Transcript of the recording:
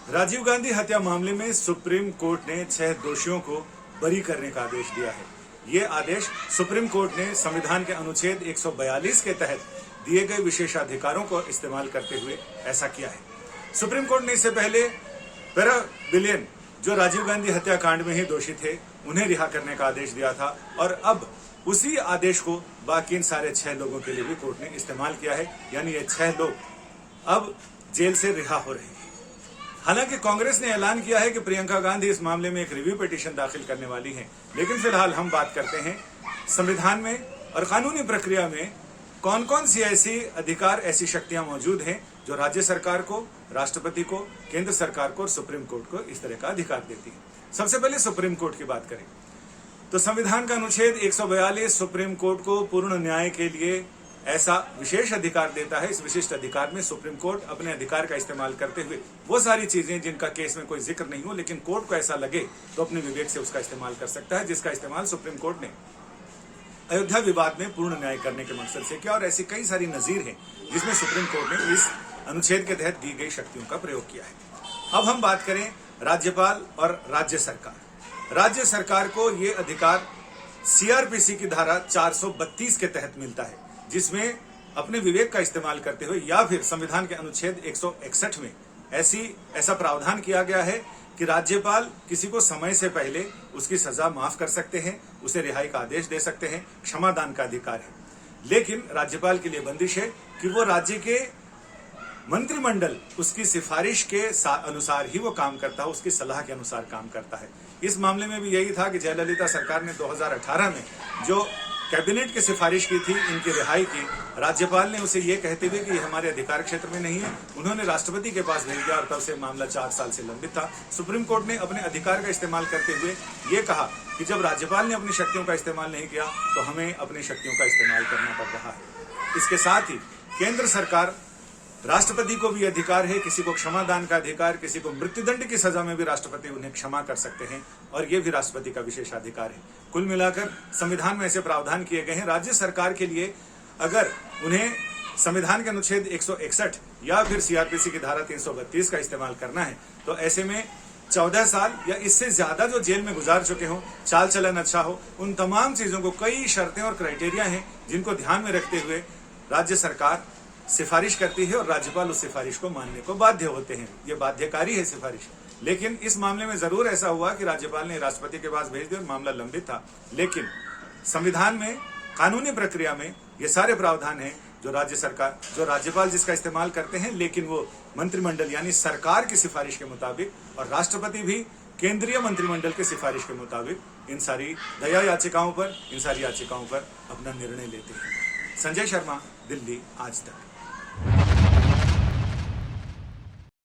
राजीव गांधी हत्या मामले में सुप्रीम कोर्ट ने 6 दोषियों को बरी करने का आदेश दिया है। ये आदेश सुप्रीम कोर्ट ने संविधान के अनुच्छेद 142 के तहत दिए गए विशेषाधिकारों को इस्तेमाल करते हुए ऐसा किया है। सुप्रीम कोर्ट ने इससे पहले पैराबिलियन जो राजीव गांधी हत्याकांड में ही दोषी थे उन्हें रिहा करने का आदेश दिया था और अब उसी आदेश को बाकी इन सारे 6 लोगों के लिए भी कोर्ट ने इस्तेमाल किया है, यानी ये 6 लोग अब जेल से रिहा हो रहे हैं। हालांकि कांग्रेस ने ऐलान किया है कि प्रियंका गांधी इस मामले में एक रिव्यू पिटीशन दाखिल करने वाली हैं, लेकिन फिलहाल हम बात करते हैं संविधान में और कानूनी प्रक्रिया में कौन कौन सी ऐसी अधिकार, ऐसी शक्तियां मौजूद हैं जो राज्य सरकार को, राष्ट्रपति को, केंद्र सरकार को और सुप्रीम कोर्ट को इस तरह का अधिकार देती है। सबसे पहले सुप्रीम कोर्ट की बात करें तो संविधान का अनुच्छेद 142 सुप्रीम कोर्ट को पूर्ण न्याय के लिए ऐसा विशेष अधिकार देता है। इस विशिष्ट अधिकार में सुप्रीम कोर्ट अपने अधिकार का इस्तेमाल करते हुए वो सारी चीजें जिनका केस में कोई जिक्र नहीं हो लेकिन कोर्ट को ऐसा लगे तो अपने विवेक से उसका इस्तेमाल कर सकता है, जिसका इस्तेमाल सुप्रीम कोर्ट ने अयोध्या विवाद में पूर्ण न्याय करने के मकसद से किया। और ऐसी कई सारी नजीर हैं जिसमें सुप्रीम कोर्ट ने इस अनुच्छेद के तहत दी गई शक्तियों का प्रयोग किया है। अब हम बात करें राज्यपाल और राज्य सरकार। राज्य सरकार को ये अधिकार सीआरपीसी की धारा 432 के तहत मिलता है, जिसमें अपने विवेक का इस्तेमाल करते हुए या फिर संविधान के अनुच्छेद 161 में ऐसा प्रावधान किया गया है कि राज्यपाल किसी को समय से पहले उसकी सजा माफ कर सकते हैं, उसे रिहाई का आदेश दे सकते हैं, क्षमादान का अधिकार है। लेकिन राज्यपाल के लिए बंदिश है कि वो राज्य के मंत्रिमंडल उसकी सिफारिश के अनुसार ही वो काम करता है, उसकी सलाह के अनुसार काम करता है। इस मामले में भी यही था कि जयललिता सरकार ने 2018 में जो कैबिनेट की सिफारिश की थी इनकी रिहाई की, राज्यपाल ने उसे ये कहते हुए कि ये हमारे अधिकार क्षेत्र में नहीं है, उन्होंने राष्ट्रपति के पास भेज दिया और तब से मामला 4 साल से लंबित था। सुप्रीम कोर्ट ने अपने अधिकार का इस्तेमाल करते हुए ये कहा कि जब राज्यपाल ने अपनी शक्तियों का इस्तेमाल नहीं किया तो हमें अपनी शक्तियों का इस्तेमाल करना पड़ रहा है। इसके साथ ही केंद्र सरकार, राष्ट्रपति को भी अधिकार है, किसी को क्षमादान का अधिकार, किसी को मृत्युदंड की सजा में भी राष्ट्रपति उन्हें क्षमा कर सकते हैं और यह भी राष्ट्रपति का विशेषाधिकार है। कुल मिलाकर संविधान में ऐसे प्रावधान किए गए हैं। राज्य सरकार के लिए अगर उन्हें संविधान के अनुच्छेद 161 या फिर सीआरपीसी की धारा 332 का इस्तेमाल करना है तो ऐसे में 14 साल या इससे ज्यादा जो जेल में गुजार चुके हों, चाल चलन अच्छा हो, उन तमाम चीजों को कई शर्तें और क्राइटेरिया हैं जिनको ध्यान में रखते हुए राज्य सरकार सिफारिश करती है और राज्यपाल उस सिफारिश को मानने को बाध्य होते हैं। ये बाध्यकारी है सिफारिश। लेकिन इस मामले में जरूर ऐसा हुआ कि राज्यपाल ने राष्ट्रपति के पास भेज दिया और मामला लंबित था, लेकिन संविधान में, कानूनी प्रक्रिया में ये सारे प्रावधान हैं जो राज्य सरकार, जो राज्यपाल जिसका इस्तेमाल करते हैं, लेकिन वो मंत्रिमंडल यानी सरकार की सिफारिश के मुताबिक और राष्ट्रपति भी केंद्रीय मंत्रिमंडल की सिफारिश के मुताबिक इन सारी दया याचिकाओं पर, इन सारी याचिकाओं पर अपना निर्णय लेते हैं। संजय शर्मा, दिल्ली, आज तक।